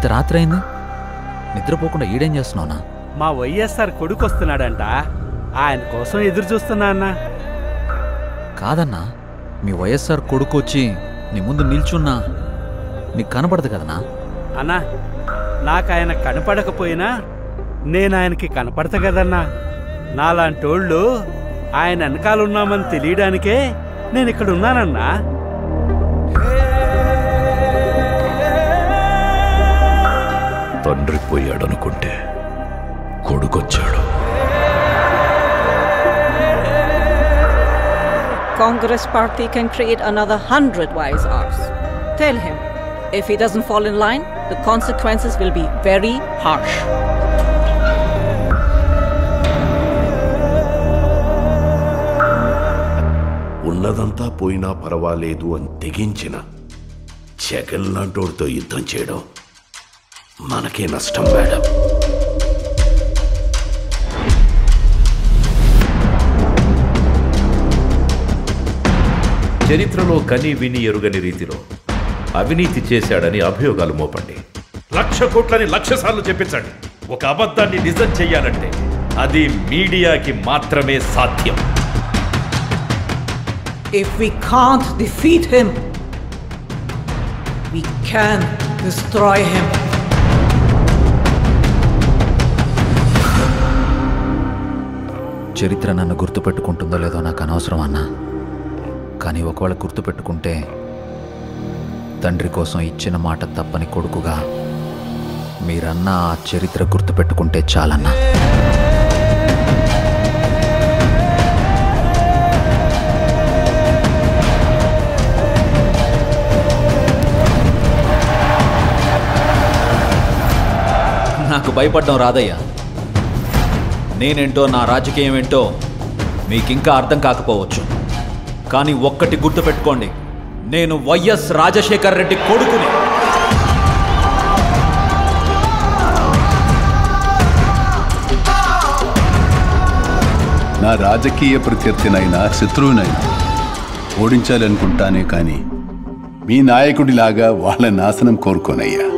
ఇంత రాత్రి అయింది, నిద్రపోకుండా ఈడేం చేస్తున్నావునా? మా వైఎస్ఆర్ కొడుకు వస్తున్నాడంట, ఆయన కోసం ఎదురు చూస్తున్నా అన్నా. కాదన్నా, మీ వైఎస్ఆర్ కొడుకు వచ్చి నీ ముందు నిల్చున్నా నీకు కనపడదు కదనా? అన్నా, నాకు ఆయన కనపడకపోయినా నేను ఆయనకి కనపడతా కదన్నా. నాలాంటోళ్ళు ఆయన వెనకాలన్నామని తెలియడానికే నేను ఇక్కడ ఉన్నానన్నా. తండ్రి పోయాడనుకుంటే కొడుకొచ్చాడు. Congress party can create another 100 YSRs. Tell him, if he doesn't fall in line, the consequences will be very harsh. ఉన్నదంతా పోయినా పర్వాలేదు అని తెగించిన జగన్ లాంటోడితో యుద్ధం చేయడం మనకే నష్టం మేడం. చరిత్రలో కని విని ఎరుగని రీతిలో అవినీతి చేశాడని అభియోగాలు మోపండి. 1,00,000 కోట్లని 1,00,000 సార్లు చెప్పించండి. ఒక అబద్ధాన్ని నిజం చెయ్యాలంటే అది మీడియాకి మాత్రమే సాధ్యం. If we can't defeat him, we can destroy him. చరిత్ర నన్ను గుర్తుపెట్టుకుంటుందో లేదో నాకు అనవసరం అన్నా, కానీ ఒకవేళ గుర్తుపెట్టుకుంటే తండ్రి కోసం ఇచ్చిన మాట తప్పని కొడుకుగా మీరన్నా ఆ చరిత్ర గుర్తుపెట్టుకుంటే చాలన్నా. నాకు భయపడడం రాదయ్యా. నేనేంటో, నా రాజకీయం ఏంటో మీకింకా అర్థం కాకపోవచ్చు, కానీ ఒక్కటి గుర్తుపెట్టుకోండి, నేను వైఎస్ రాజశేఖర్ రెడ్డి కొడుకుని. నా రాజకీయ ప్రత్యర్థినైనా శత్రువునైనా ఓడించాలనుకుంటానే కానీ మీ నాయకుడిలాగా వాళ్ళ నాశనం కోరుకోనయ్యా.